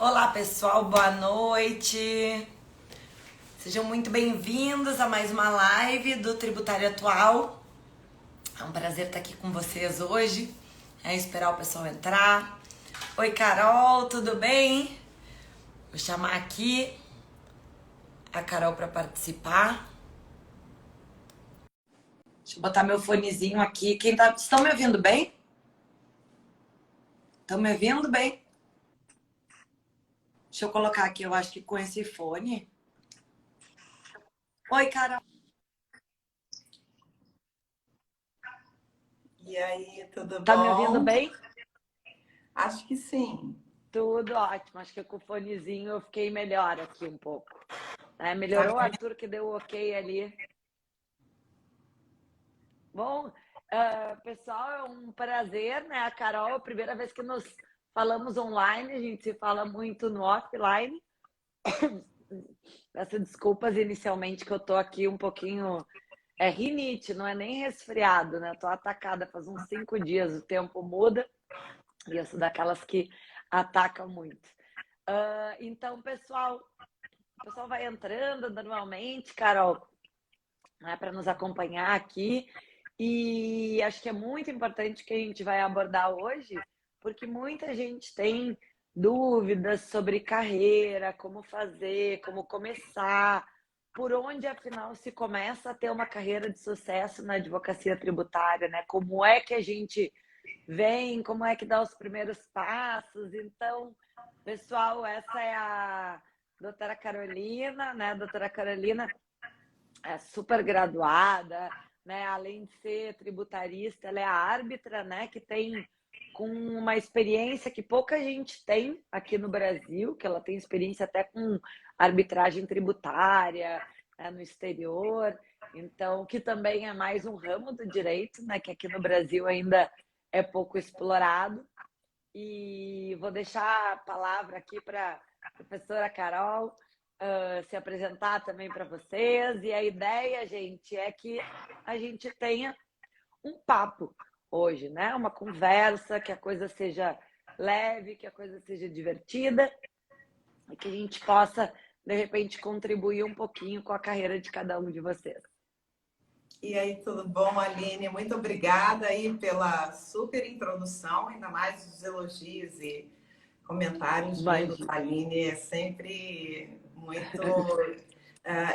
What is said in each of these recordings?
Olá pessoal, boa noite. Sejam muito bem-vindos a mais uma live do Tributário Atual. É um prazer estar aqui com vocês hoje. É esperar o pessoal entrar. Oi Carol, tudo bem? Vou chamar aqui a Carol para participar. Deixa eu botar meu fonezinho aqui. Estão me ouvindo bem? Estão me ouvindo bem? Deixa eu colocar aqui, eu acho que com esse fone. Oi Carol. E aí, tudo Tá me ouvindo bom? bem? Acho que sim. Tudo ótimo. Acho que com o fonezinho eu fiquei melhor aqui um pouco. Tá Melhorou o me Arthur que deu o ok ali. Bom, pessoal, é um prazer, né? A Carol, a primeira vez que nos falamos online, a gente se fala muito no offline. Peço desculpas inicialmente que eu tô aqui um pouquinho. É rinite, não é nem resfriado, né? Eu tô atacada faz uns 5 dias, o tempo muda e eu sou daquelas que atacam muito. Então, pessoal, o pessoal vai entrando normalmente, Carol, né, para nos acompanhar aqui. E acho que é muito importante que a gente vai abordar hoje, porque muita gente tem dúvidas sobre carreira, como fazer, como começar, por onde afinal se começa a ter uma carreira de sucesso na advocacia tributária, né? Como é que a gente vem, como é que dá os primeiros passos. Então, pessoal, essa é a doutora Carolina, né? A doutora Carolina é super graduada, né? Além de ser tributarista, ela é a árbitra, né? Que tem com uma experiência que pouca gente tem aqui no Brasil, que ela tem experiência até com arbitragem tributária, né, no exterior. Então, que também é mais um ramo do direito, né? Que aqui no Brasil ainda é pouco explorado. E vou deixar a palavra aqui para a professora Carol se apresentar também para vocês. E a ideia, gente, é que a gente tenha um papo hoje, né? Uma conversa, que a coisa seja leve, que a coisa seja divertida e que a gente possa, de repente, contribuir um pouquinho com a carreira de cada um de vocês. E aí, tudo bom, Aline? Muito obrigada aí pela super introdução, ainda mais os elogios e comentários vindos Imagina. da Aline. É sempre muito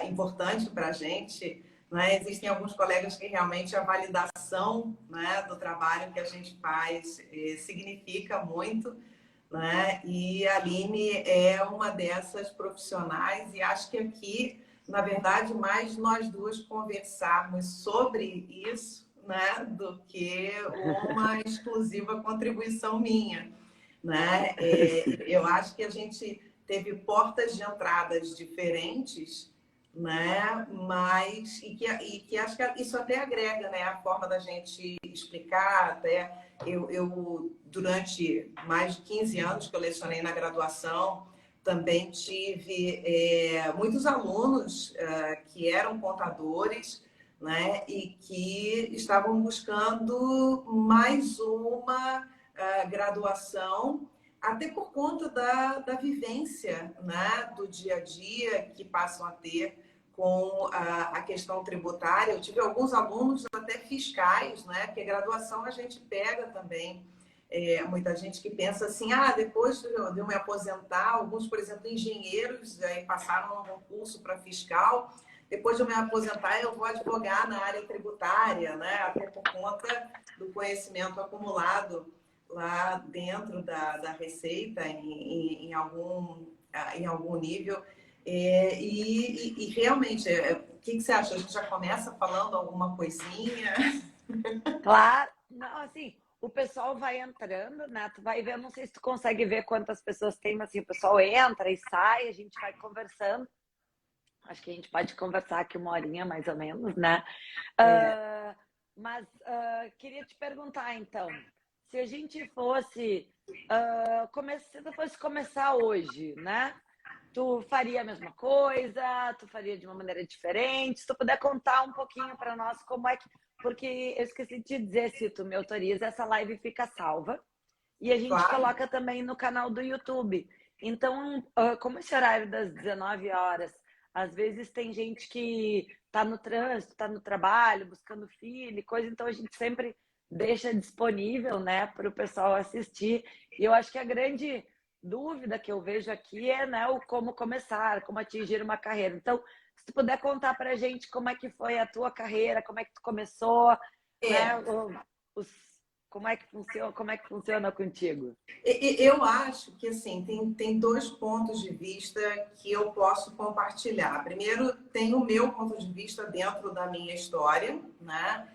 importante para a gente. Né? Existem alguns colegas que realmente a validação, né, do trabalho que a gente faz significa muito. Né? E a Aline é uma dessas profissionais, e acho que aqui, na verdade, mais nós duas conversarmos sobre isso, né, do que uma exclusiva contribuição minha. Né? Eu acho que a gente teve portas de entradas diferentes, né? Mas e que acho que isso até agrega, né? A forma da gente explicar, até eu durante mais de 15 anos que eu lecionei na graduação, também tive muitos alunos que eram contadores, né? E que estavam buscando mais uma graduação, até por conta da vivência, né, do dia a dia que passam a ter com a questão tributária. Eu tive alguns alunos até fiscais, né, porque graduação a gente pega também. Muita gente que pensa assim, depois de eu me aposentar, alguns, por exemplo, engenheiros aí passaram um concurso para fiscal, depois de eu me aposentar eu vou advogar na área tributária, né, até por conta do conhecimento acumulado lá dentro da Receita, em algum nível. E realmente, o que você acha? A gente já começa falando alguma coisinha? Claro, não, assim, o pessoal vai entrando, né? Tu vai ver, não sei se tu consegue ver quantas pessoas tem, mas assim, o pessoal entra e sai, a gente vai conversando. Acho que a gente pode conversar aqui uma horinha mais ou menos, né? É, Mas queria te perguntar então, se a gente fosse, se tu fosse começar hoje, né? Tu faria a mesma coisa? Tu faria de uma maneira diferente? Se tu puder contar um pouquinho para nós como é que. Porque eu esqueci de te dizer, se tu me autoriza, essa live fica salva e a gente claro. coloca também no canal do YouTube. Então, como esse horário das 19 horas, às vezes tem gente que está no trânsito, está no trabalho, buscando filho, e coisa, então a gente sempre deixa disponível, né, para o pessoal assistir. E eu acho que a grande dúvida que eu vejo aqui é, né, o como começar, como atingir uma carreira. Então, se tu puder contar para a gente como é que foi a tua carreira, como é que tu começou, né, É, os, como é que funciona contigo? eu acho que assim tem dois pontos de vista que eu posso compartilhar. Primeiro, tem o meu ponto de vista dentro da minha história, né?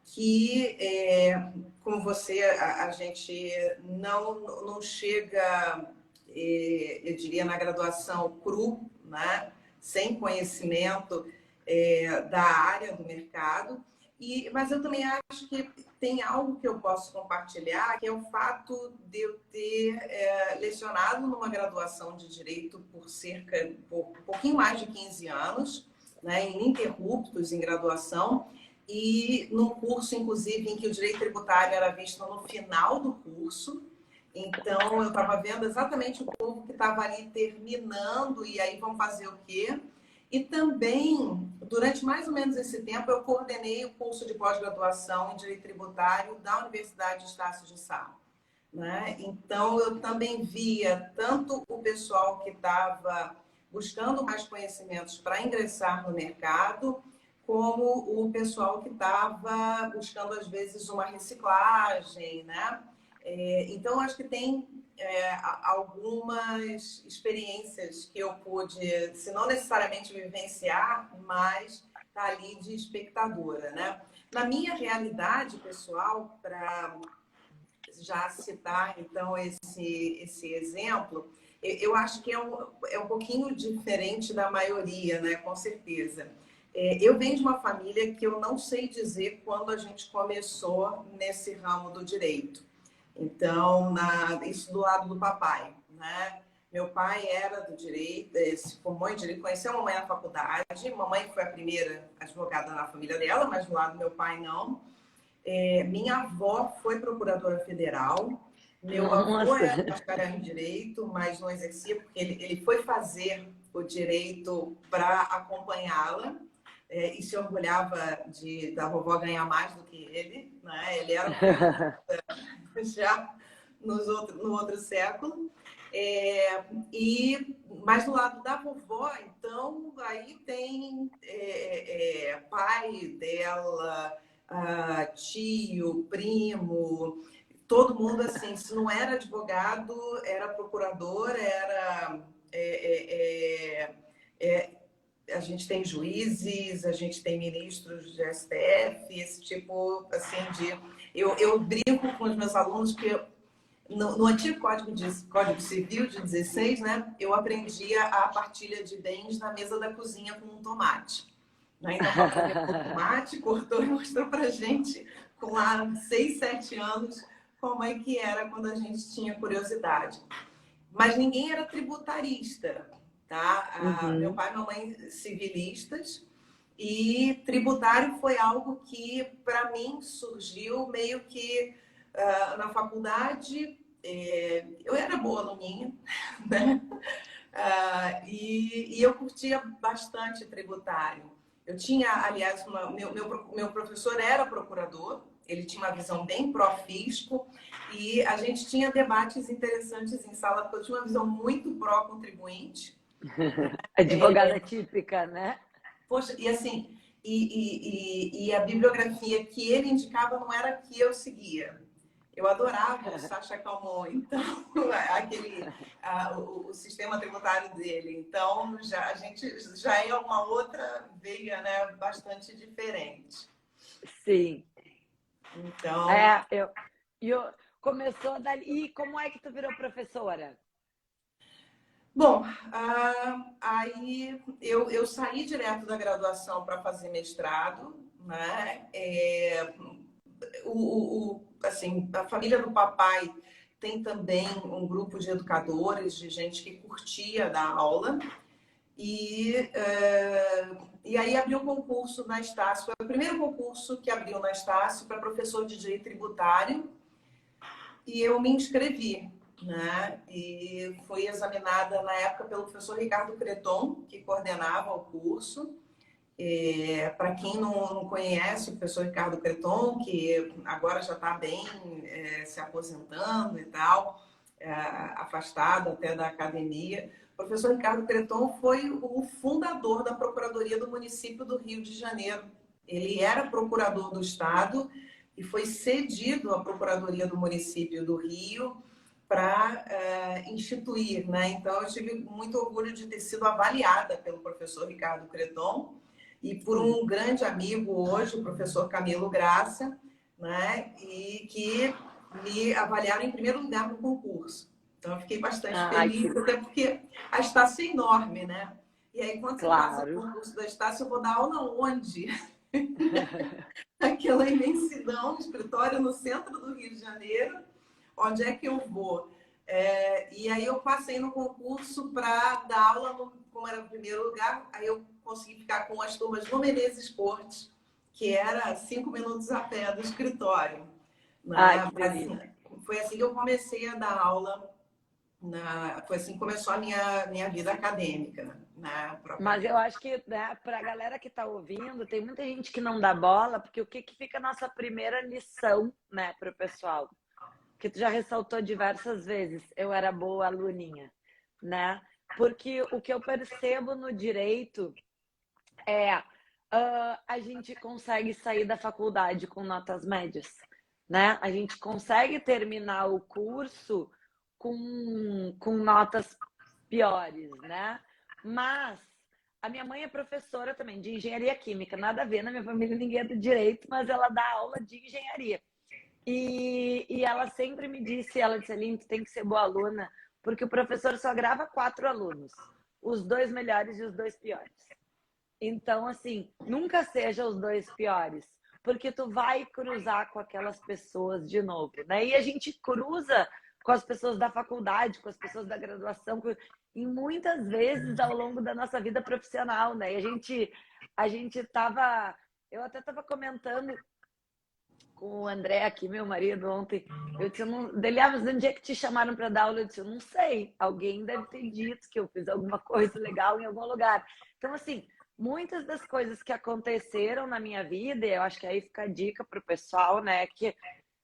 Que, como você, a gente não chega, eu diria, na graduação cru, né? Sem conhecimento da área do mercado. Mas eu também acho que tem algo que eu posso compartilhar, que é o fato de eu ter lecionado numa graduação de Direito por um pouquinho mais de 15 anos, né, ininterruptos em graduação, e num curso, inclusive, em que o direito tributário era visto no final do curso. Então, eu estava vendo exatamente o povo que estava ali terminando, e aí vão fazer o quê? E também, durante mais ou menos esse tempo, eu coordenei o curso de pós-graduação em Direito Tributário da Universidade Estácio de Sá, né? Então, eu também via tanto o pessoal que estava buscando mais conhecimentos para ingressar no mercado, como o pessoal que estava buscando, às vezes, uma reciclagem, né? Então, acho que tem algumas experiências que eu pude, se não necessariamente vivenciar, mas tá ali de espectadora, né? Na minha realidade pessoal, para já citar então esse exemplo, eu acho que é um pouquinho diferente da maioria, né? Com certeza. Eu venho de uma família que eu não sei dizer quando a gente começou nesse ramo do direito. Então, isso do lado do papai, né? Meu pai era do direito, se formou em direito, conheceu a mamãe na faculdade. Mamãe foi a primeira advogada na família dela, mas do lado do meu pai não. Minha avó foi procuradora federal. Meu avô Nossa! era bacharel em direito, mas não exercia porque ele foi fazer o direito para acompanhá-la. E se orgulhava da vovó ganhar mais do que ele, né? Ele era já no outro século. Mas do lado da vovó, então, aí tem pai dela, tio, primo, todo mundo assim, se não era advogado, era procurador, era. A gente tem juízes, a gente tem ministros de STF, esse tipo assim de. Eu brinco com os meus alunos que no antigo Código Civil de 16, né, eu aprendia a partilha de bens na mesa da cozinha com um tomate. Né? Então, papai pegou o tomate, cortou e mostrou pra gente, com lá 6, 7 anos, como é que era quando a gente tinha curiosidade. Mas ninguém era tributarista, tá? Meu Uhum. pai e mamãe civilistas, e tributário foi algo que, para mim, surgiu meio que na faculdade. Eu era boa aluninha, né? E eu curtia bastante tributário. Eu tinha, aliás, meu professor era procurador, ele tinha uma visão bem pró-fisco, e a gente tinha debates interessantes em sala, porque eu tinha uma visão muito pró-contribuinte. Advogada típica, né? Poxa, e assim, e a bibliografia que ele indicava não era a que eu seguia. Eu adorava o Sacha Calmon, então, o sistema tributário dele. Então, a gente já é uma outra veia, né, bastante diferente. Sim. Então, É, começou dali. E como é que tu virou professora? bom, aí eu saí direto da graduação para fazer mestrado, né? Assim, a família do papai tem também um grupo de educadores, de gente que curtia dar aula. E aí abriu um concurso na Estácio. Foi o primeiro concurso que abriu na Estácio para professor de direito tributário. E eu me inscrevi. né? E fui examinada na época pelo professor Ricardo Creton, que coordenava o curso. Para quem não conhece, o professor Ricardo Creton, que agora já está bem se aposentando e tal, afastado até da academia. O professor Ricardo Creton foi o fundador da Procuradoria do Município do Rio de Janeiro. Ele era procurador do Estado e foi cedido à Procuradoria do Município do Rio para instituir, né? Então, eu tive muito orgulho de ter sido avaliada pelo professor Ricardo Creton e por um grande amigo hoje, o professor Camilo Graça, né? E que me avaliaram em primeiro lugar no concurso. Então, eu fiquei bastante feliz, até porque a Estácio é enorme, né? E aí, quando você passa o concurso da Estácio, eu vou dar aula onde? Aquela imensidão, um escritório no centro do Rio de Janeiro, onde é que eu vou? E aí eu passei no concurso para dar aula, como era o primeiro lugar, aí eu consegui ficar com as turmas no Menezes Esportes, que era 5 minutos a pé do escritório. Assim, foi assim que eu comecei a dar aula, foi assim que começou a minha vida acadêmica. Mas eu acho que, né, para a galera que está ouvindo, tem muita gente que não dá bola, porque o que fica a nossa primeira lição, né, para o pessoal? Que tu já ressaltou diversas vezes, eu era boa aluninha, né? Porque o que eu percebo no direito é a gente consegue sair da faculdade com notas médias, né? A gente consegue terminar o curso com notas piores, né? Mas a minha mãe é professora também de engenharia química, nada a ver, na minha família ninguém é do direito, mas ela dá aula de engenharia. E ela sempre me disse, ela disse, Aline, tu tem que ser boa aluna, porque o professor só grava 4 alunos, os 2 melhores e os 2 piores. Então, assim, nunca seja os 2 piores, porque tu vai cruzar com aquelas pessoas de novo, né? E a gente cruza com as pessoas da faculdade, com as pessoas da graduação, e muitas vezes ao longo da nossa vida profissional, né? E a gente tava, eu até estava comentando com o André aqui, meu marido, ontem. Eu disse, dele, mas onde é que te chamaram para dar aula? Eu disse, eu não sei. Alguém deve ter dito que eu fiz alguma coisa legal em algum lugar. Então, assim, muitas das coisas que aconteceram na minha vida, eu acho que aí fica a dica para o pessoal, né? Que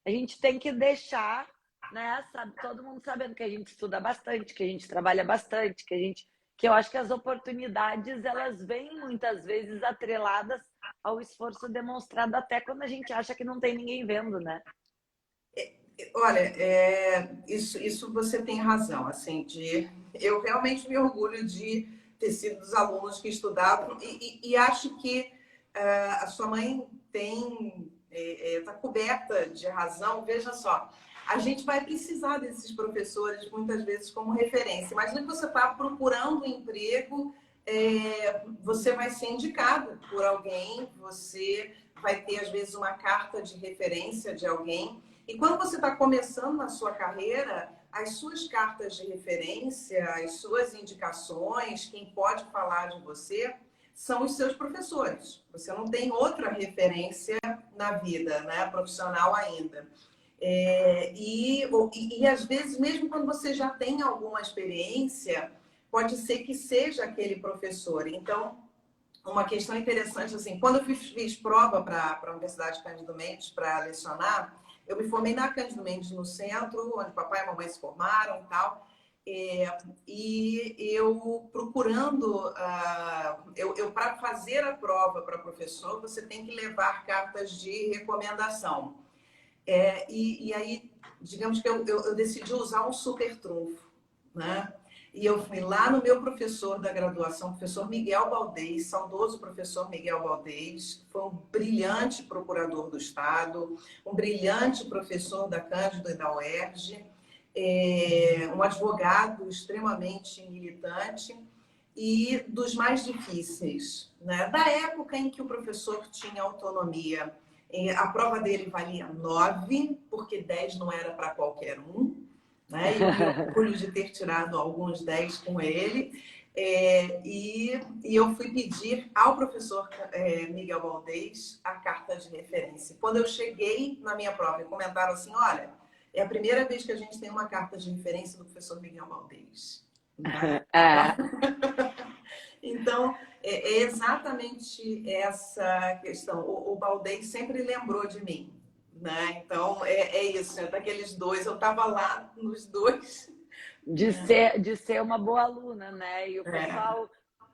a gente tem que deixar, né? Sabe, todo mundo sabendo que a gente estuda bastante, que a gente trabalha bastante, que eu acho que as oportunidades, elas vêm muitas vezes atreladas ao esforço demonstrado até quando a gente acha que não tem ninguém vendo, né? Olha, isso você tem razão, assim, eu realmente me orgulho de ter sido dos alunos que estudavam e acho que a sua mãe está coberta de razão. Veja só, a gente vai precisar desses professores muitas vezes como referência. Imagina que você está procurando um emprego, você vai ser indicado por alguém, você vai ter às vezes uma carta de referência de alguém. E quando você está começando na sua carreira, as suas cartas de referência, as suas indicações, quem pode falar de você, são os seus professores. Você não tem outra referência na vida, né, profissional ainda. E às vezes, mesmo quando você já tem alguma experiência, pode ser que seja aquele professor. Então, uma questão interessante, assim, quando eu fiz prova para a Universidade Cândido Mendes para lecionar, eu me formei na Cândido Mendes no centro, onde papai e mamãe se formaram e tal. E eu procurando, para fazer a prova para professor, você tem que levar cartas de recomendação. E aí, digamos que eu decidi usar um super trunfo, né? E eu fui lá no meu professor da graduação, professor Miguel Baldez, saudoso professor Miguel Baldez, foi um brilhante procurador do Estado, um brilhante professor da Cândido e da UERJ, um advogado extremamente militante e dos mais difíceis, né? Da época em que o professor tinha autonomia, a prova dele valia 9, porque 10 não era para qualquer um, né? E eu me orgulho de ter tirado alguns 10 com ele. E eu fui pedir ao professor Miguel Baldez a carta de referência. Quando eu cheguei na minha prova e comentaram assim, olha, É a primeira vez que a gente tem uma carta de referência do professor Miguel Valdez. Né? É. Então, é exatamente essa questão. O Valdez sempre lembrou de mim. Né? Então, é isso. É daqueles dois. Eu estava lá nos dois. De ser uma boa aluna, né? E o pessoal...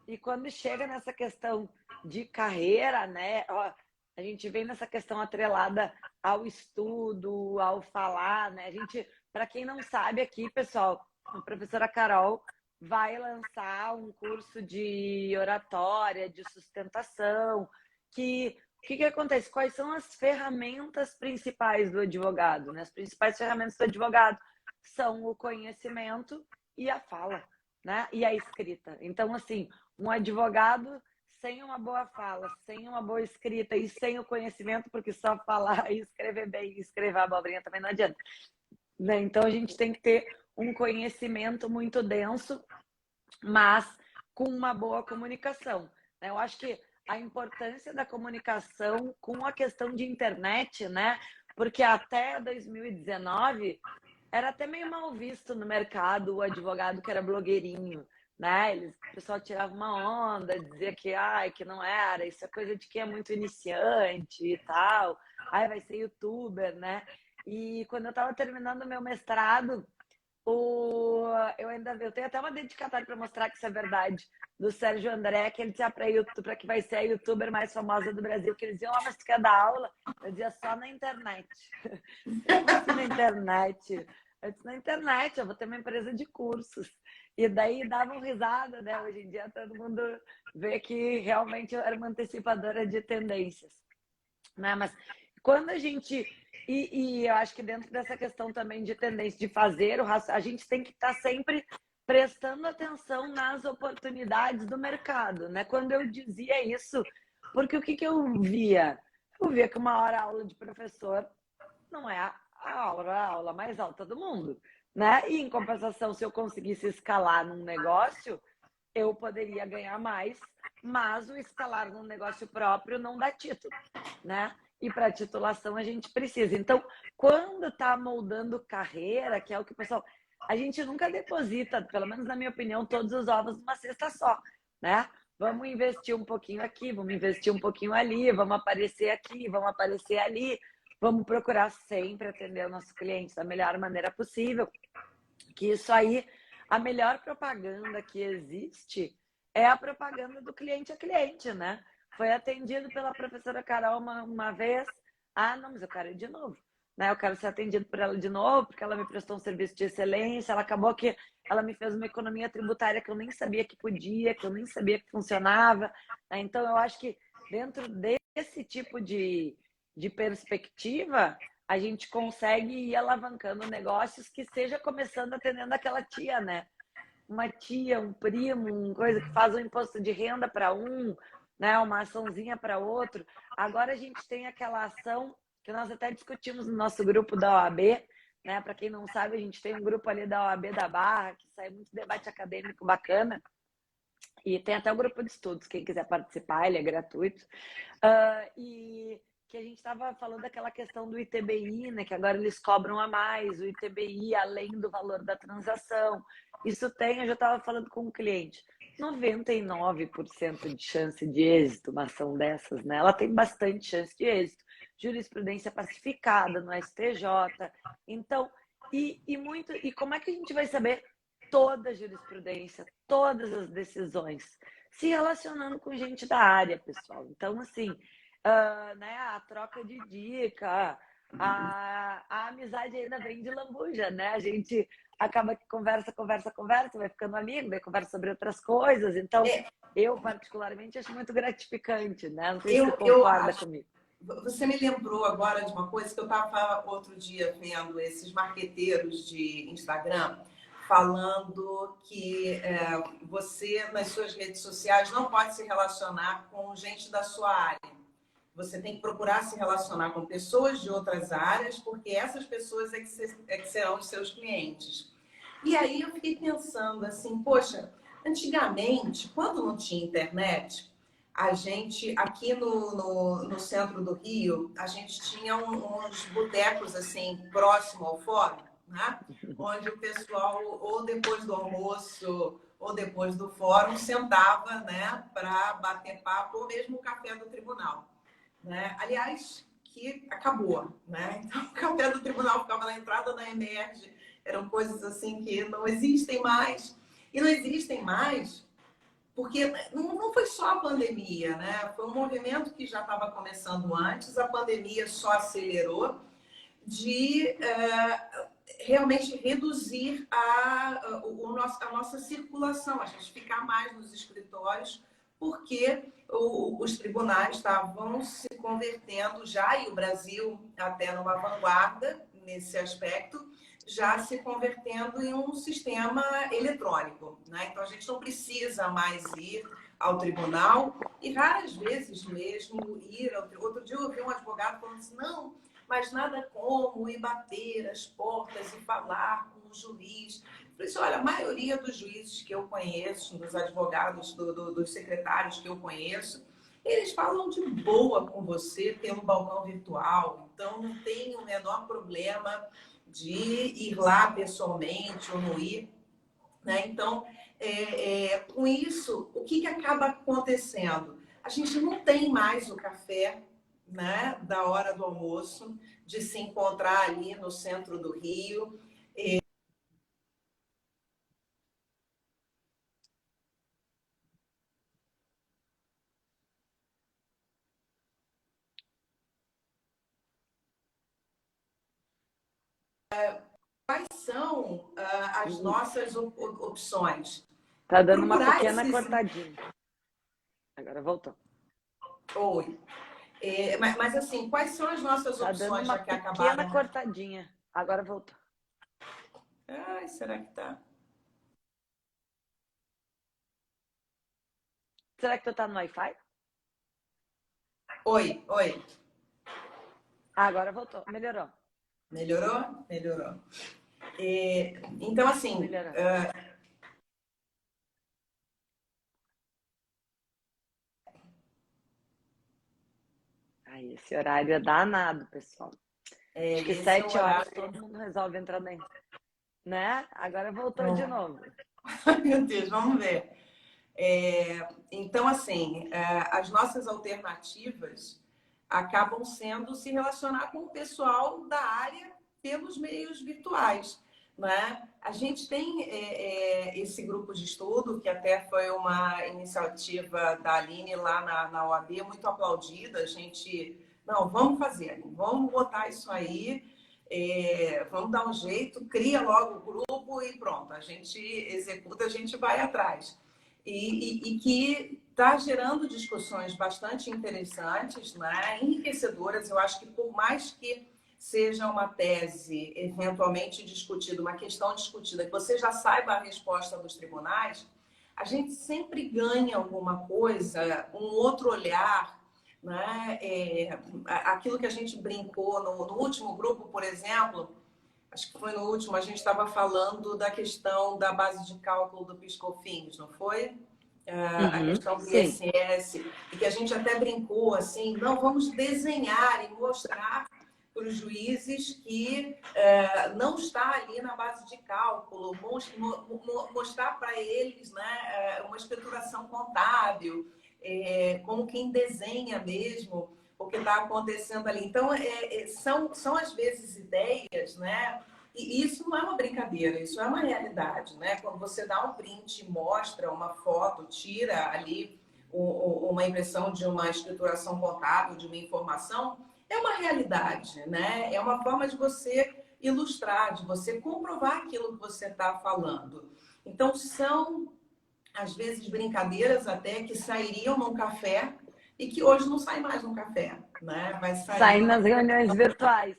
E quando chega nessa questão de carreira, né? Ó, a gente vem nessa questão atrelada ao estudo, ao falar, né? A gente, para quem não sabe aqui, pessoal, a professora Carol vai lançar um curso de oratória, de sustentação, que o que acontece? Quais são as ferramentas principais do advogado, né? As principais ferramentas do advogado são o conhecimento e a fala, né? E a escrita. Então, assim, um advogado sem uma boa fala, sem uma boa escrita e sem o conhecimento, porque só falar e escrever bem e escrever abobrinha também não adianta. Né? Então, a gente tem que ter um conhecimento muito denso, mas com uma boa comunicação. Né? Eu acho que a importância da comunicação com a questão de internet, né? Porque até 2019 era até meio mal visto no mercado o advogado que era blogueirinho, né? O pessoal tirava uma onda, dizia que, que não era, isso é coisa de quem é muito iniciante e tal, vai ser youtuber, né? E quando eu estava terminando o meu mestrado, eu tenho até uma dedicatória para mostrar que isso é verdade, do Sérgio André, que ele dizia para que vai ser a youtuber mais famosa do Brasil, que eles diziam, mas tu quer dar aula? Eu dizia, só na internet. Como assim na internet? Eu disse, na internet, eu vou ter uma empresa de cursos. E daí davam risada, né? Hoje em dia todo mundo vê que realmente eu era uma antecipadora de tendências. Né? Mas quando a gente... E eu acho que dentro dessa questão também de tendência de fazer, a gente tem que estar sempre prestando atenção nas oportunidades do mercado, né? Quando eu dizia isso, porque o que eu via? Eu via que uma hora aula de professor não é a aula mais alta do mundo, né? E em compensação, se eu conseguisse escalar num negócio, eu poderia ganhar mais, mas o escalar num negócio próprio não dá título, né? E para titulação a gente precisa. Então, quando está moldando carreira, que é o que o pessoal... A gente nunca deposita, pelo menos na minha opinião, todos os ovos numa cesta só, né? Vamos investir um pouquinho aqui, vamos investir um pouquinho ali, vamos aparecer aqui, vamos aparecer ali, vamos procurar sempre atender o nosso cliente da melhor maneira possível. Que isso aí, a melhor propaganda que existe é a propaganda do cliente a cliente, né? Foi atendido pela professora Carol uma vez. Não, mas eu quero ir de novo. Né? Eu quero ser atendido por ela de novo, porque ela me prestou um serviço de excelência. Ela acabou que ela me fez uma economia tributária que eu nem sabia que podia, que eu nem sabia que funcionava. Né? Então, eu acho que dentro desse tipo de perspectiva, a gente consegue ir alavancando negócios que seja começando atendendo aquela tia, né? Uma tia, um primo, uma coisa que faz um imposto de renda para um, né? Uma açãozinha para outro. Agora a gente tem aquela ação que nós até discutimos no nosso grupo da OAB, né? Para quem não sabe, a gente tem um grupo ali da OAB da Barra, que sai muito debate acadêmico bacana. E tem até o grupo de estudos, quem quiser participar, ele é gratuito. E que a gente estava falando daquela questão do ITBI, né? Que agora eles cobram a mais, o ITBI além do valor da transação. Isso tem, eu já estava falando com um cliente, 99% de chance de êxito uma ação dessas, né? Ela tem bastante chance de êxito. Jurisprudência pacificada no STJ. Então, e como é que a gente vai saber toda a jurisprudência, todas as decisões, se relacionando com gente da área, pessoal? Então, assim, né, a troca de dica, a amizade ainda vem de lambuja, né? A gente acaba que conversa, vai ficando amigo, daí conversa sobre outras coisas. Então, eu particularmente acho muito gratificante, né? Não sei se você concorda comigo. Você me lembrou agora de uma coisa que eu estava outro dia vendo esses marqueteiros de Instagram falando que você, nas suas redes sociais, não pode se relacionar com gente da sua área. Você tem que procurar se relacionar com pessoas de outras áreas, porque essas pessoas é que serão os seus clientes. E aí eu fiquei pensando assim, poxa, antigamente, quando não tinha internet, A gente, aqui no centro do Rio, a gente tinha uns botecos assim, próximo ao fórum, né? Onde o pessoal, ou depois do almoço, ou depois do fórum, sentava, né, para bater papo, ou mesmo o café do tribunal, né? Aliás, que acabou, né? Então, o café do tribunal ficava na entrada da Emerge, eram coisas assim que não existem mais. E não existem mais porque não foi só a pandemia, né? Foi um movimento que já estava começando antes, a pandemia só acelerou de realmente reduzir a nossa circulação, a gente ficar mais nos escritórios, porque os tribunais estavam se convertendo já, e o Brasil até numa vanguarda nesse aspecto, já se convertendo em um sistema eletrônico, né? Então a gente não precisa mais ir ao tribunal e raras vezes mesmo ir ao tribunal. Outro dia eu ouvi um advogado falando assim, não, mas nada como ir bater as portas e falar com o juiz. Eu falei assim, olha, a maioria dos juízes que eu conheço, dos advogados, dos secretários que eu conheço, eles falam de boa com você pelo balcão virtual. Então, não tem o menor problema de ir lá pessoalmente ou não ir, né? Então, com isso, o que acaba acontecendo? A gente não tem mais o café, né, da hora do almoço, de se encontrar ali no centro do Rio. Quais são as nossas opções? Tá dando uma Procurar pequena esses... cortadinha. Agora voltou. Oi. Mas assim, quais são as nossas Tá dando opções, uma já que pequena acabaram? cortadinha. Agora voltou. Ai, será que tá? Será que tu tá no Wi-Fi? Oi, oi. Agora voltou. Melhorou. Melhorou? Melhorou. Então, assim, Melhorou. Aí, esse horário é danado, pessoal. Acho que esse é o 7 horas horário. todo mundo resolve entrar dentro. Né? Agora voltou de novo. Meu Deus, vamos ver. Então, assim, as nossas alternativas acabam sendo se relacionar com o pessoal da área pelos meios virtuais, né? A gente tem esse grupo de estudo, que até foi uma iniciativa da Aline lá na OAB, muito aplaudida. A gente, não, vamos fazer, vamos botar isso aí, vamos dar um jeito, cria logo o grupo e pronto, a gente executa, a gente vai atrás. E que está gerando discussões bastante interessantes, né? Enriquecedoras. Eu acho que por mais que seja uma tese eventualmente discutida, uma questão discutida, que você já saiba a resposta dos tribunais, a gente sempre ganha alguma coisa, um outro olhar, né? Aquilo que a gente brincou no último grupo, por exemplo, acho que foi no último, a gente estava falando da questão da base de cálculo do PIS/COFINS, não foi? A questão do Sim. ISS, e que a gente até brincou assim, não, vamos desenhar e mostrar para os juízes que não está ali na base de cálculo, mostrar para eles, né, uma escrituração contábil, como quem desenha mesmo o que está acontecendo ali. Então, são às vezes ideias, né? E isso não é uma brincadeira, isso é uma realidade, né? Quando você dá um print, mostra uma foto, tira ali uma impressão de uma escrituração contábil, de uma informação, é uma realidade, né? É uma forma de você ilustrar, de você comprovar aquilo que você está falando. Então, são, às vezes, brincadeiras até que sairiam num café e que hoje não sai mais num café, né? Vai sair Sair nas reuniões virtuais.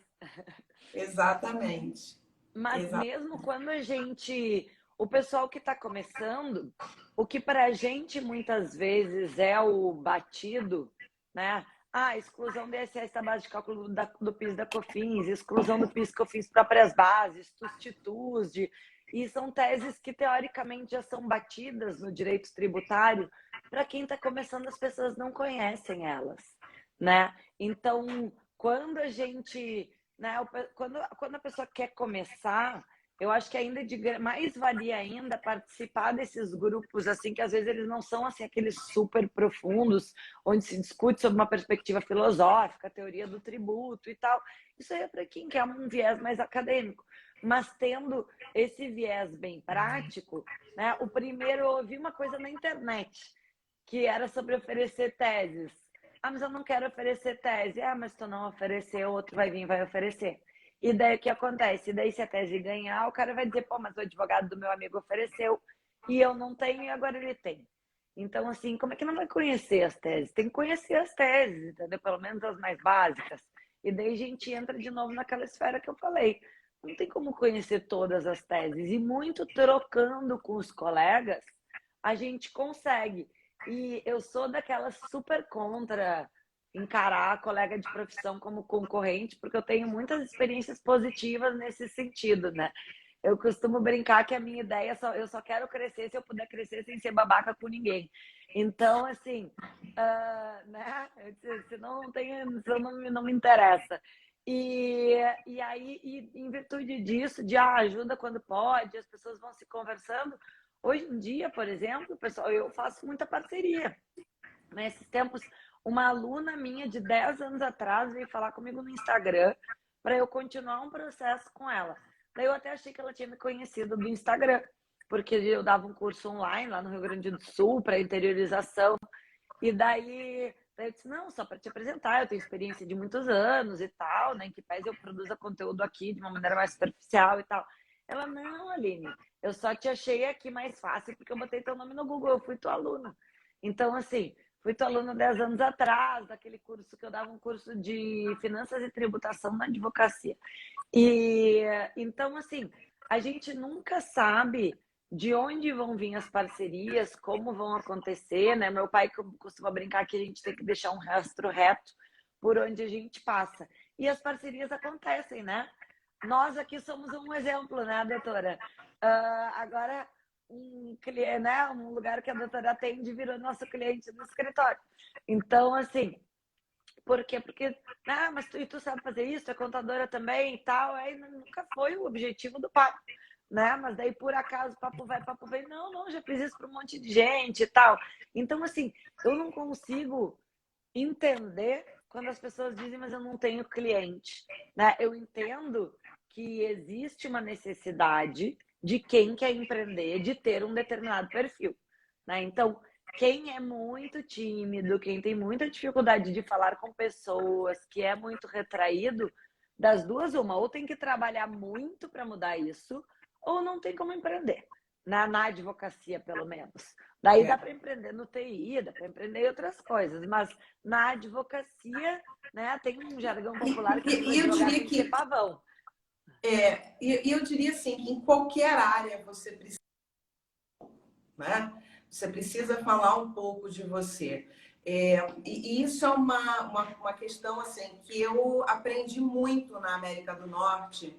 Exatamente. Mas mesmo quando a gente... O pessoal que está começando, o que para a gente muitas vezes é o batido, né? Ah, exclusão do ISS da base de cálculo do PIS da COFINS, exclusão do PIS COFINS próprias bases, substitutos de... E são teses que, teoricamente, já são batidas no direito tributário. Para quem está começando, as pessoas não conhecem elas, né? Então, quando a gente, né, quando a pessoa quer começar, eu acho que ainda de mais valia ainda participar desses grupos, assim, que às vezes eles não são, assim, aqueles super profundos, onde se discute sobre uma perspectiva filosófica, teoria do tributo e tal. Isso aí é para quem quer um viés mais acadêmico. Mas tendo esse viés bem prático, né? O primeiro, eu ouvi uma coisa na internet, que era sobre oferecer teses. Ah, mas eu não quero oferecer tese. Ah, mas tu não oferecer, outro vai vir e vai oferecer. E daí o que acontece? E daí se a tese ganhar, o cara vai dizer, pô, mas o advogado do meu amigo ofereceu e eu não tenho e agora ele tem. Então, assim, como é que não vai conhecer as teses? Tem que conhecer as teses, entendeu? Pelo menos as mais básicas. E daí a gente entra de novo naquela esfera que eu falei. Não tem como conhecer todas as teses. E muito trocando com os colegas, a gente consegue. E eu sou daquela super contra encarar a colega de profissão como concorrente, porque eu tenho muitas experiências positivas nesse sentido, né? Eu costumo brincar que a minha ideia eu só quero crescer se eu puder crescer sem ser babaca com ninguém. Então, assim, né? Senão não tem, senão não me interessa. E aí, em virtude disso, de ajuda quando pode, as pessoas vão se conversando. Hoje em dia, por exemplo, pessoal, eu faço muita parceria. Nesses tempos, uma aluna minha de 10 anos atrás veio falar comigo no Instagram para eu continuar um processo com ela. Daí eu até achei que ela tinha me conhecido do Instagram, porque eu dava um curso online lá no Rio Grande do Sul para interiorização. E daí eu disse, não, só para te apresentar, eu tenho experiência de muitos anos e tal, né? Em que pese eu produza conteúdo aqui de uma maneira mais superficial e tal. Ela, não, Aline, eu só te achei aqui mais fácil porque eu botei teu nome no Google, eu fui tua aluna. Então, assim, fui tua aluna 10 anos atrás, daquele curso que eu dava um curso de finanças e tributação na advocacia. E então, assim, a gente nunca sabe de onde vão vir as parcerias, como vão acontecer, né? Meu pai costuma brincar que a gente tem que deixar um rastro reto por onde a gente passa. E as parcerias acontecem, né? Nós aqui somos um exemplo, né, doutora? Agora, um cliente, né? Um lugar que a doutora atende virou nosso cliente no escritório. Então, assim, por quê? Porque, ah, mas tu sabe fazer isso, tu é contadora também e tal. Aí nunca foi o objetivo do papo, né? Mas daí, por acaso, papo vai, papo vem. Não, não, já fiz isso para um monte de gente e tal. Então, assim, eu não consigo entender quando as pessoas dizem, mas eu não tenho cliente, né? Eu entendo que existe uma necessidade de quem quer empreender de ter um determinado perfil, né? Então, quem é muito tímido, quem tem muita dificuldade de falar com pessoas, que é muito retraído, das duas, uma, ou tem que trabalhar muito para mudar isso, ou não tem como empreender, na advocacia, pelo menos. Daí dá para empreender no TI, dá para empreender em outras coisas, mas na advocacia, né, tem um jargão popular que diz E eu advogado diria tem que ser que pavão. eu diria assim que em qualquer área você precisa, né? Você precisa falar um pouco de você. E isso é uma questão assim que eu aprendi muito na América do Norte.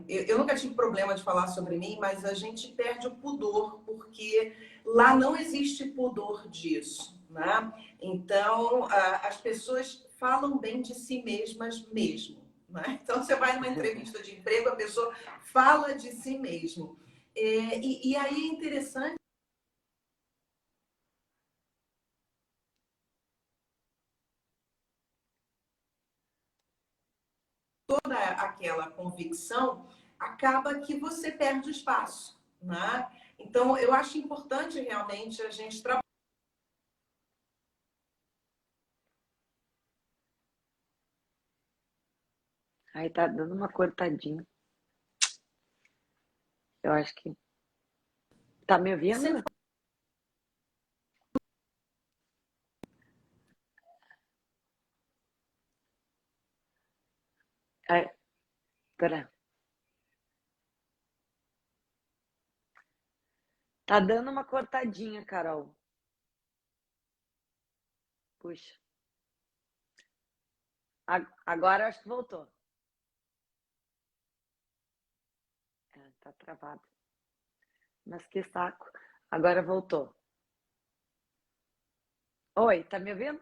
Eu nunca tive problema de falar sobre mim, mas a gente perde o pudor, porque lá não existe pudor disso, né? Então, as pessoas falam bem de si mesmas mesmo, né? Então, você vai numa entrevista de emprego, a pessoa fala de si mesmo. E aí é interessante toda aquela convicção, acaba que você perde o espaço, né? Então, eu acho importante realmente a gente trabalhar. Aí tá dando uma cortadinha. Eu acho que. Tá me ouvindo? Aí, pera. Tá dando uma cortadinha, Carol. Puxa. Agora acho que voltou. É, tá. tá travado. Mas que saco. Agora voltou. Oi, tá me ouvindo?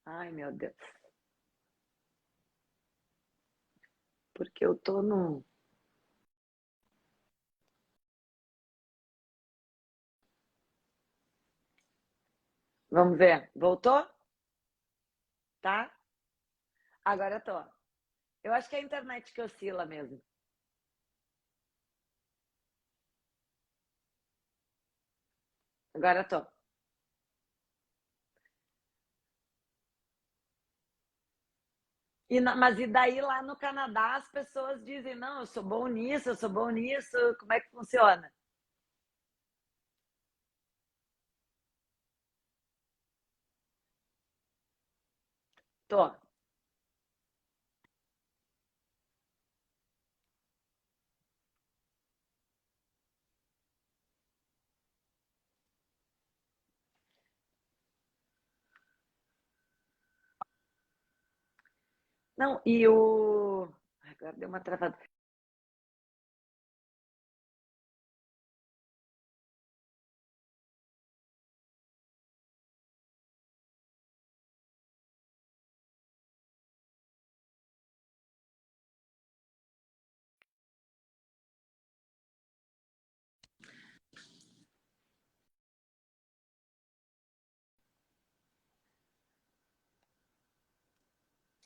Ai, meu Deus. Porque eu tô no. Vamos ver. Voltou? Tá? Agora eu tô. Eu acho que é a internet que oscila mesmo. Agora eu tô. Mas e daí lá no Canadá as pessoas dizem, não, eu sou bom nisso, eu sou bom nisso, como é que funciona? Tô. Não, e o. Agora deu uma travada.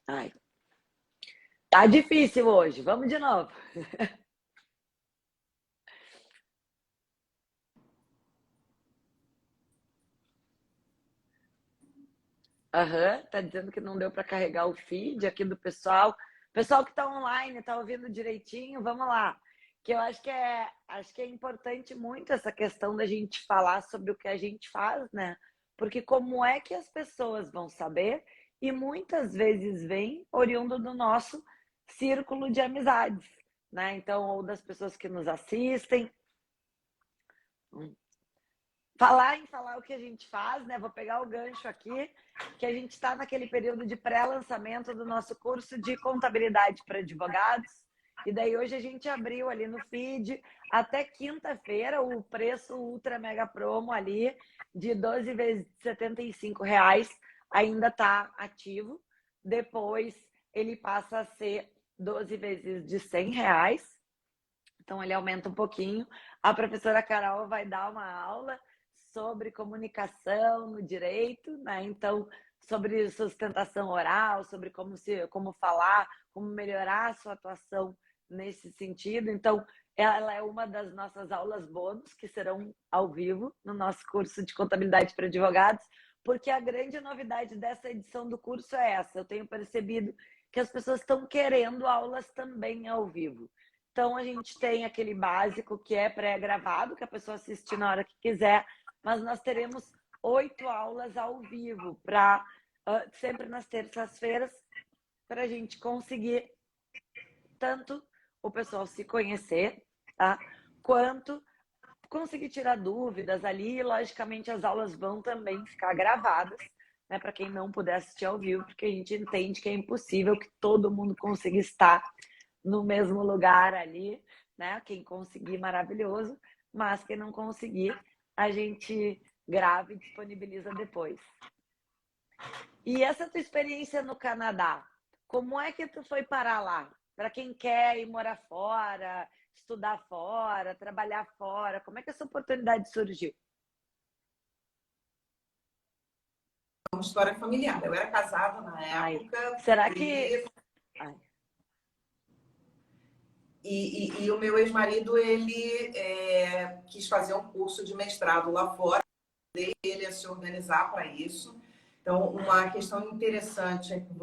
Ai, tá difícil hoje. Vamos de novo. Aham, tá dizendo que não deu para carregar o feed aqui do pessoal. Pessoal que tá online, tá ouvindo direitinho, vamos lá. Que eu acho que é importante muito essa questão da gente falar sobre o que a gente faz, né? Porque como é que as pessoas vão saber? E muitas vezes vem oriundo do nosso círculo de amizades, né? Então, ou das pessoas que nos assistem, falar em falar o que a gente faz, né? Vou pegar o gancho aqui, que a gente está naquele período de pré-lançamento do nosso curso de contabilidade para advogados. E daí hoje a gente abriu ali no feed até quinta-feira o preço ultra mega promo ali de 12 vezes de R$ 75 ainda está ativo. Depois ele passa a ser 12 vezes de R$ 100. Então ele aumenta um pouquinho. A professora Carol vai dar uma aula sobre comunicação no direito, né? Então, sobre sustentação oral, sobre como falar, como melhorar a sua atuação nesse sentido. Então, ela é uma das nossas aulas bônus que serão ao vivo no nosso curso de contabilidade para advogados, porque a grande novidade dessa edição do curso é essa. Eu tenho percebido que as pessoas estão querendo aulas também ao vivo. Então, a gente tem aquele básico que é pré-gravado, que a pessoa assiste na hora que quiser, mas nós teremos 8 aulas ao vivo, sempre nas terças-feiras, para a gente conseguir tanto o pessoal se conhecer, tá? Quanto conseguir tirar dúvidas ali. E, logicamente, as aulas vão também ficar gravadas, né? Para quem não puder assistir ao vivo, porque a gente entende que é impossível que todo mundo consiga estar no mesmo lugar ali, né? Quem conseguir, maravilhoso, mas quem não conseguir, a gente grava e disponibiliza depois. E essa tua experiência no Canadá, como é que tu foi parar lá? Para quem quer ir morar fora, estudar fora, trabalhar fora, como é que essa oportunidade surgiu? Uma história familiar. Eu era casada na Ai, época será que... e Ai, E o meu ex-marido, ele quis fazer um curso de mestrado lá fora, ele a se organizar para isso. Então, uma questão interessante é que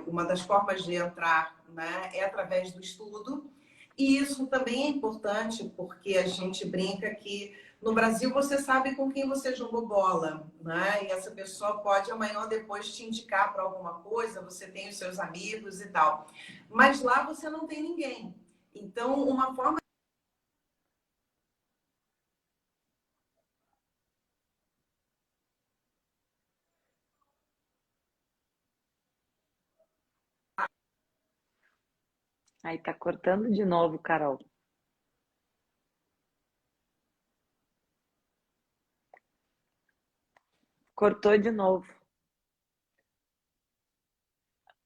uma das formas de entrar, né, é através do estudo. E isso também é importante porque a gente brinca que no Brasil você sabe com quem você jogou bola, né? E essa pessoa pode amanhã ou depois te indicar para alguma coisa, você tem os seus amigos e tal. Mas lá você não tem ninguém. Então, uma forma Aí tá cortando de novo, Carol. Cortou de novo.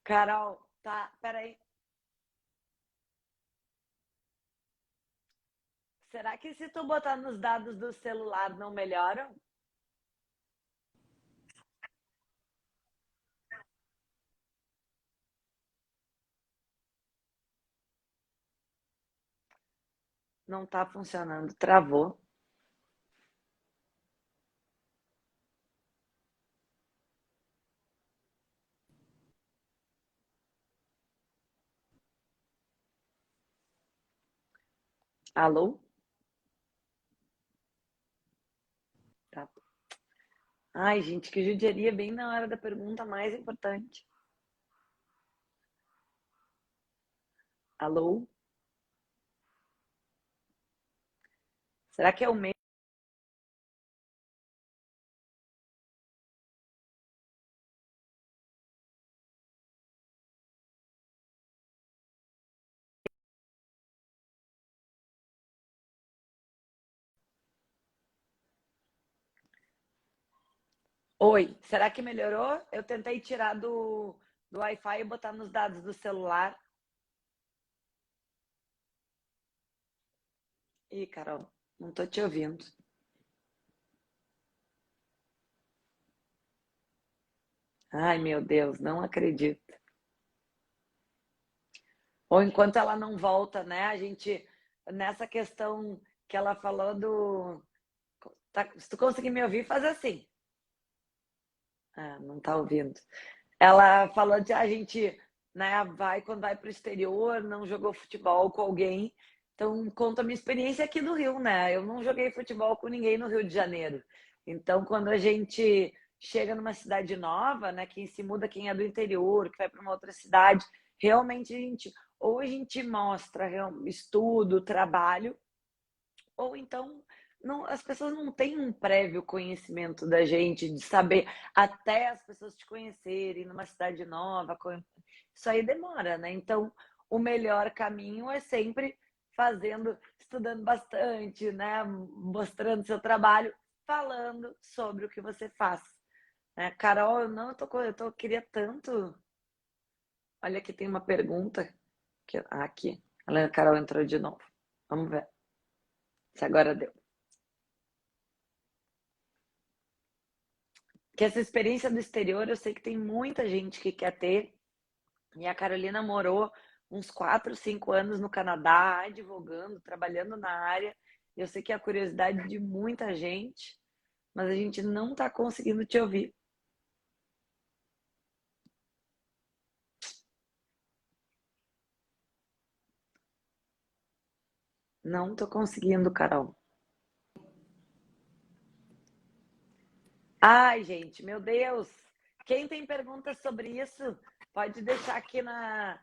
Carol, tá, peraí. Será que se tu botar nos dados do celular não melhoram? Não tá funcionando, travou. Alô? Tá. Ai, gente, que judiaria bem na hora da pergunta mais importante. Alô? Será que é o meu? Oi, será que melhorou? Eu tentei tirar do Wi-Fi e botar nos dados do celular. Ih, Carol, não tô te ouvindo. Ai, meu Deus, não acredito. Ou enquanto ela não volta, né? A gente, nessa questão que ela falou do. Tá, se tu conseguir me ouvir, faz assim. Ah, não tá ouvindo. Ela falou de a gente, né, vai quando vai para o exterior, não jogou futebol com alguém. Então, conta a minha experiência aqui no Rio, né? Eu não joguei futebol com ninguém no Rio de Janeiro. Então, quando a gente chega numa cidade nova, né, quem se muda, quem é do interior, que vai para uma outra cidade, realmente a gente ou a gente mostra estudo, trabalho, ou então não, as pessoas não têm um prévio conhecimento da gente, de saber até as pessoas te conhecerem numa cidade nova. Isso aí demora, né? Então, o melhor caminho é sempre fazendo, estudando bastante, né? Mostrando seu trabalho, falando sobre o que você faz. Né? Carol, não, queria tanto. Olha, aqui tem uma pergunta. Aqui, a Carol entrou de novo. Vamos ver se agora deu. Que essa experiência do exterior, eu sei que tem muita gente que quer ter. E a Carolina morou uns 4, 5 anos no Canadá, advogando, trabalhando na área. Eu sei que é a curiosidade de muita gente, mas a gente não está conseguindo te ouvir. Não estou conseguindo, Carol. Ai, gente, meu Deus! Quem tem perguntas sobre isso, pode deixar aqui na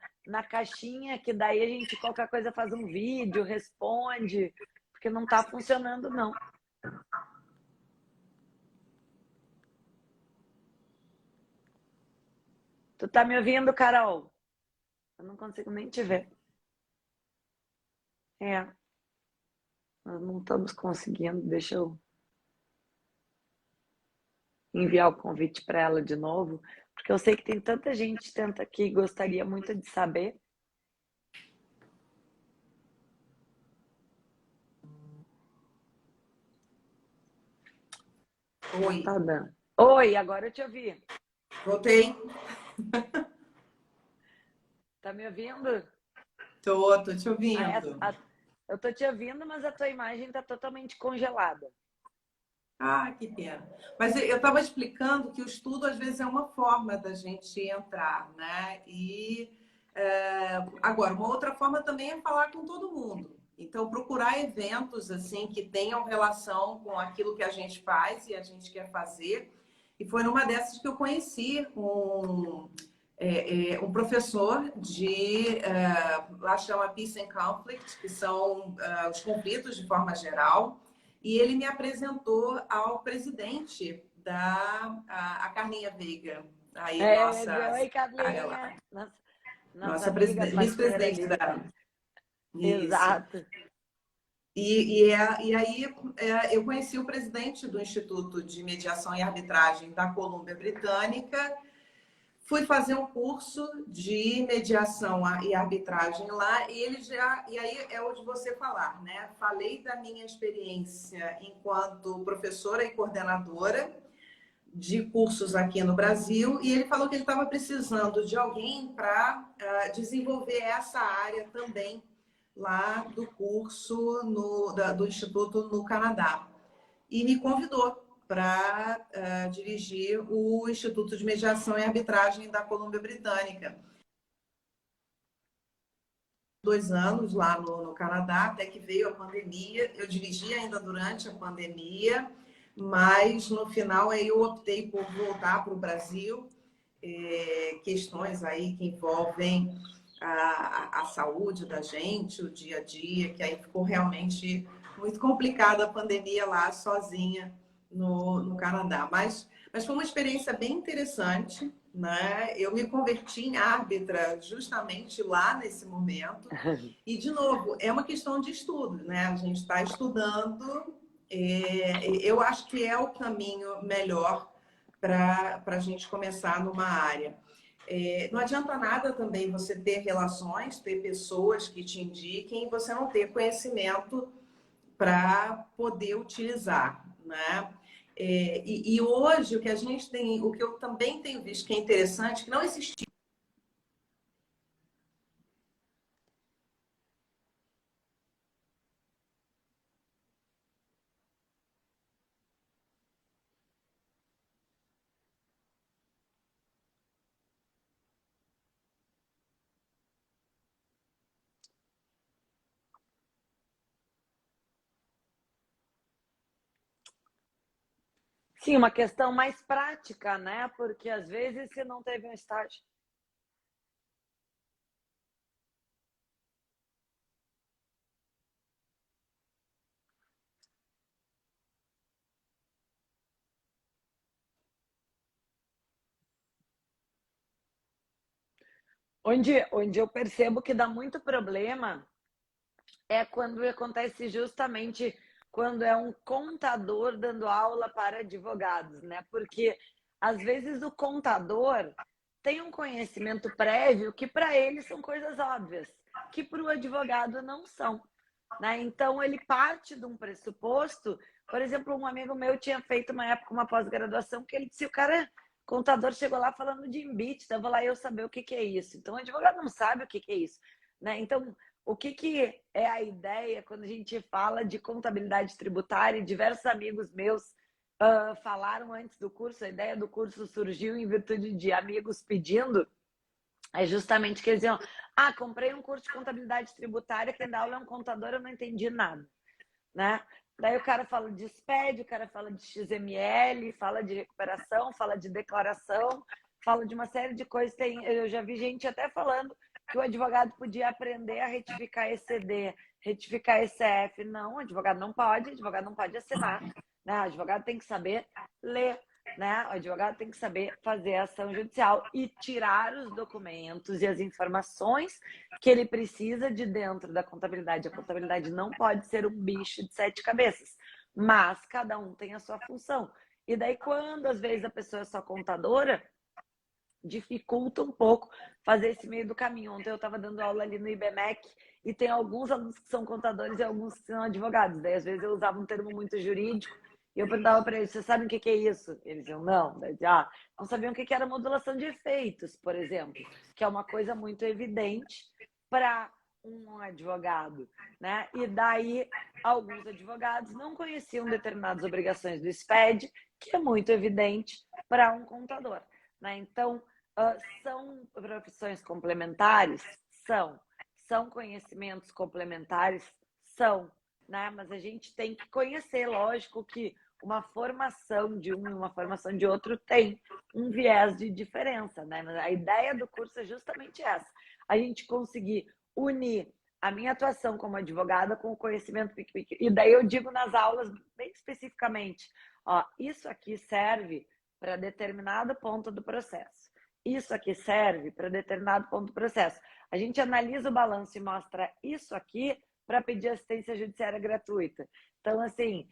caixinha, que daí a gente, qualquer coisa, faz um vídeo, responde, porque não está funcionando, não. Tu tá me ouvindo, Carol? Eu não consigo nem te ver. É, nós não estamos conseguindo. Deixa eu enviar o convite para ela de novo, porque eu sei que tem tanta gente tenta que gostaria muito de saber. Oi. Não tá dando. Oi, agora eu te ouvi. Voltei. Tá me ouvindo? Tô te Ah, ouvindo. eu tô te ouvindo, mas a tua imagem tá totalmente congelada. Ah, que pena. Mas eu estava explicando que o estudo, às vezes, é uma forma da gente entrar, né? Agora, uma outra forma também é falar com todo mundo. Então, procurar eventos, assim, que tenham relação com aquilo que a gente faz e a gente quer fazer. E foi numa dessas que eu conheci um professor lá chama Peace and Conflict, que são os conflitos de forma geral. E ele me apresentou ao presidente a Carlinha Veiga, aí É, nossa oi, área lá. Carlinha. Nossa, Nossa Nossa amiga, parceira vice-presidente ali. da... Isso. Exato. E aí eu conheci o presidente do Instituto de Mediação e Arbitragem da Colômbia Britânica, fui fazer um curso de mediação e arbitragem lá, e aí é onde você falar, né? Falei da minha experiência enquanto professora e coordenadora de cursos aqui no Brasil, e ele falou que ele estava precisando de alguém para desenvolver essa área também lá do curso do Instituto no Canadá. E me convidou para dirigir o Instituto de Mediação e Arbitragem da Colômbia Britânica. 2 anos lá no Canadá, até que veio a pandemia. Eu dirigi ainda durante a pandemia, mas no final aí eu optei por voltar para o Brasil. Questões aí que envolvem a saúde da gente, o dia a dia, que aí ficou realmente muito complicada a pandemia lá sozinha no Canadá. Mas foi uma experiência bem interessante, né? Eu me converti em árbitra justamente lá nesse momento. E, de novo, é uma questão de estudo, né? A gente está estudando, eu acho que é o caminho melhor para a gente começar numa área. Não adianta nada também você ter relações, ter pessoas que te indiquem e você não ter conhecimento para poder utilizar, né? E hoje o que a gente tem, o que eu também tenho visto que é interessante, que não existia. Sim, uma questão mais prática, né? Porque às vezes se não teve um estágio. Onde eu percebo que dá muito problema é quando acontece justamente quando é um contador dando aula para advogados, né? Porque às vezes o contador tem um conhecimento prévio que para ele são coisas óbvias, que para o advogado não são, né? Então ele parte de um pressuposto, por exemplo, um amigo meu tinha feito uma época uma pós-graduação que ele disse, o cara contador chegou lá falando de embit, então vou lá eu saber o que que é isso. Então o advogado não sabe o que que é isso, né? Então o que que é a ideia quando a gente fala de contabilidade tributária? Diversos amigos meus falaram antes do curso, a ideia do curso surgiu em virtude de amigos pedindo, é justamente que eles diziam, comprei um curso de contabilidade tributária, quem dá aula é um contador, eu não entendi nada, né? Daí o cara fala de SPED, o cara fala de XML, fala de recuperação, fala de declaração, fala de uma série de coisas. Eu já vi gente até falando que o advogado podia aprender a retificar ECD, retificar ECF. Não, o advogado não pode assinar, né? O advogado tem que saber ler, né? O advogado tem que saber fazer a ação judicial e tirar os documentos e as informações que ele precisa de dentro da contabilidade. A contabilidade não pode ser um bicho de 7 cabeças, mas cada um tem a sua função. E daí, quando às vezes a pessoa é só contadora, dificulta um pouco fazer esse meio do caminho. Ontem eu estava dando aula ali no IBMEC e tem alguns alunos que são contadores e alguns que são advogados. Daí, às vezes, eu usava um termo muito jurídico e eu perguntava para eles, vocês sabem o que é isso? Eles diziam, não. Daí, não sabiam o que era modulação de efeitos, por exemplo, que é uma coisa muito evidente para um advogado, né? E daí, alguns advogados não conheciam determinadas obrigações do SPED, que é muito evidente para um contador, né? Então, são profissões complementares? São. São conhecimentos complementares? São, né? Mas a gente tem que conhecer, lógico que uma formação de um e uma formação de outro tem um viés de diferença, né? Mas a ideia do curso é justamente essa, a gente conseguir unir a minha atuação como advogada com o conhecimento pique-pique. E daí eu digo nas aulas, bem especificamente, isso aqui serve para determinado ponto do processo. isso aqui serve para determinado ponto do processo. A gente analisa o balanço e mostra isso aqui para pedir assistência judiciária gratuita. Então, assim,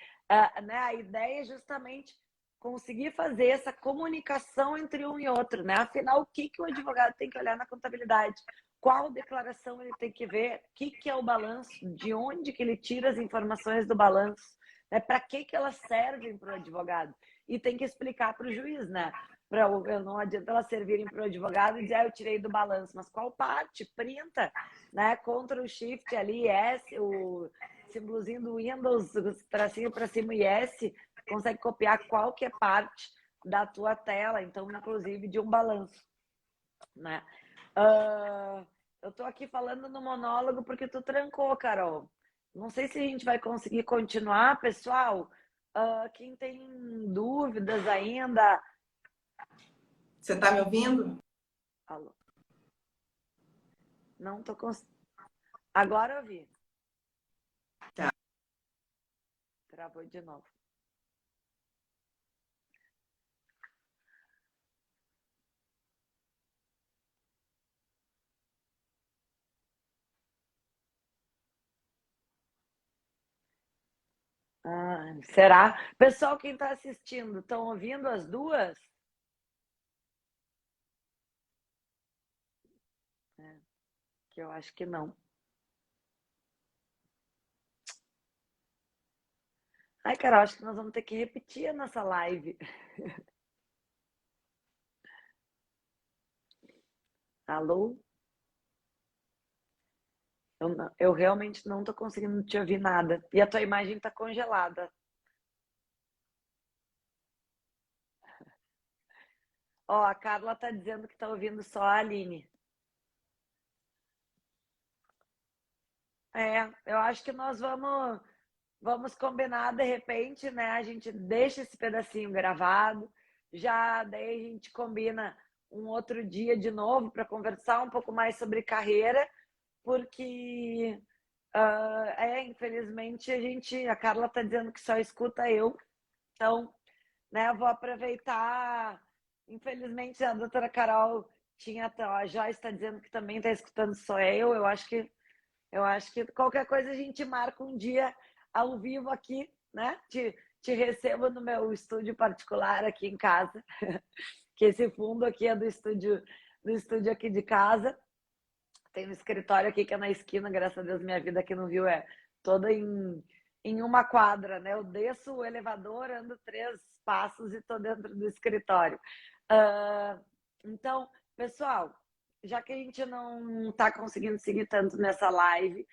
né, a ideia é justamente conseguir fazer essa comunicação entre um e outro, né? Afinal, o que o advogado tem que olhar na contabilidade? Qual declaração ele tem que ver? O que é o balanço? De onde que ele tira as informações do balanço? Né? Para que elas servem para o advogado? E tem que explicar para o juiz, né? Não adianta elas servirem para o advogado e dizer, eu tirei do balanço, mas qual parte? Printa, né? Ctrl Shift ali, S, o símbolozinho do Windows, tracinho para cima e S, consegue copiar qualquer parte da tua tela, então, inclusive, de um balanço, né? Eu tô aqui falando no monólogo porque tu trancou, Carol. Não sei se a gente vai conseguir continuar, pessoal. Quem tem dúvidas ainda... Você está me ouvindo? Alô? Não tô conseguindo. Agora eu vi. Tá. Travou de novo. Será? Pessoal, quem está assistindo, estão ouvindo as duas? Que eu acho que não. Ai, Carol, acho que nós vamos ter que repetir a nossa live. Alô? Eu realmente não estou conseguindo te ouvir nada. E a tua imagem está congelada. Ó, a Carla está dizendo que está ouvindo só a Aline. Eu acho que nós vamos combinar de repente, né? A gente deixa esse pedacinho gravado, já daí a gente combina um outro dia de novo para conversar um pouco mais sobre carreira, porque infelizmente a Carla está dizendo que só escuta eu, então, né? Eu vou aproveitar. Infelizmente a doutora Carol a Joyce está dizendo que também está escutando só eu. Eu acho que qualquer coisa a gente marca um dia ao vivo aqui, né? Te recebo no meu estúdio particular aqui em casa, que esse fundo aqui é do estúdio aqui de casa. Tem um escritório aqui que é na esquina, graças a Deus minha vida aqui no Rio é toda em uma quadra, né? Eu desço o elevador, ando 3 passos e tô dentro do escritório. Então, pessoal, já que a gente não está conseguindo seguir tanto nessa live,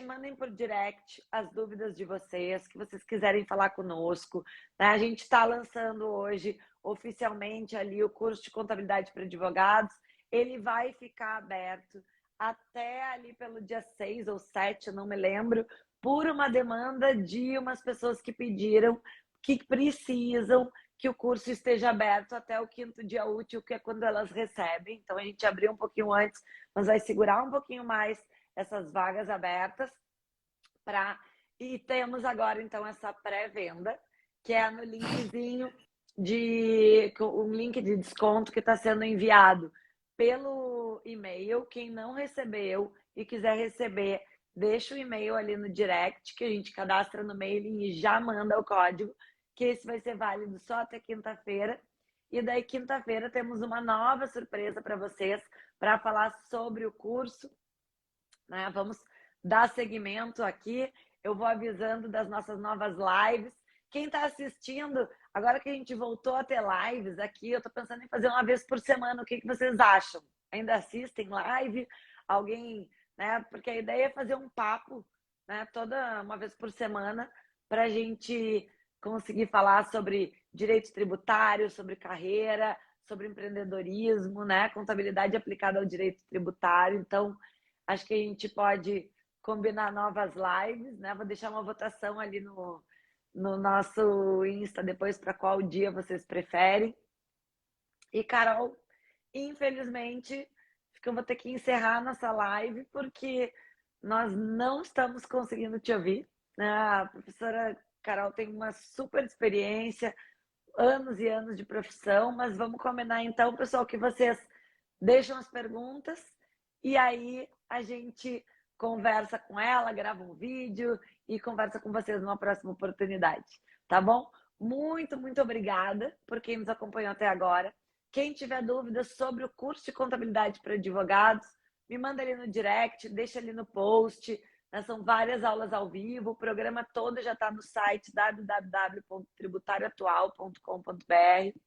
mandem por direct as dúvidas de vocês, que vocês quiserem falar conosco, né? A gente está lançando hoje oficialmente ali o curso de contabilidade para advogados. Ele vai ficar aberto até ali pelo dia 6 ou 7, não me lembro, por uma demanda de umas pessoas que pediram, que precisam que o curso esteja aberto até o 5º dia útil, que é quando elas recebem. Então, a gente abriu um pouquinho antes, mas vai segurar um pouquinho mais essas vagas abertas. E temos agora, então, essa pré-venda, que é no linkzinho um link de desconto que está sendo enviado pelo e-mail. Quem não recebeu e quiser receber, deixa o e-mail ali no direct, que a gente cadastra no mailing e já manda o código, que esse vai ser válido só até quinta-feira. E daí, quinta-feira, temos uma nova surpresa para vocês, para falar sobre o curso, né? Vamos dar seguimento aqui. Eu vou avisando das nossas novas lives. Quem está assistindo, agora que a gente voltou a ter lives aqui, eu estou pensando em fazer uma vez por semana. O que vocês acham? Ainda assistem live? Alguém, né? Porque a ideia é fazer um papo, né? Toda uma vez por semana, para a gente conseguir falar sobre direito tributário, sobre carreira, sobre empreendedorismo, né? Contabilidade aplicada ao direito tributário. Então, acho que a gente pode combinar novas lives, né? Vou deixar uma votação ali no nosso Insta depois para qual dia vocês preferem. E, Carol, infelizmente, acho que eu vou ter que encerrar nossa live porque nós não estamos conseguindo te ouvir, né? A professora Carol tem uma super experiência, anos e anos de profissão, mas vamos combinar então, pessoal, que vocês deixam as perguntas e aí a gente conversa com ela, grava um vídeo e conversa com vocês numa próxima oportunidade, tá bom? Muito, muito obrigada por quem nos acompanhou até agora. Quem tiver dúvidas sobre o curso de contabilidade para advogados, me manda ali no direct, deixa ali no post. São várias aulas ao vivo, o programa todo já está no site www.tributarioatual.com.br.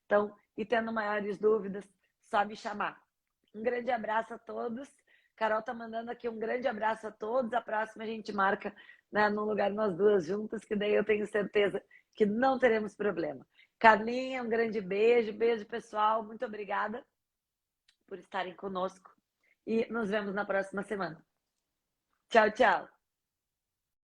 Então, e tendo maiores dúvidas, só me chamar. Um grande abraço a todos. Carol tá mandando aqui um grande abraço a todos. A próxima a gente marca, né, num lugar nós duas juntas, que daí eu tenho certeza que não teremos problema. Carlinha, um grande beijo. Beijo, pessoal. Muito obrigada por estarem conosco. E nos vemos na próxima semana. Tchau, tchau.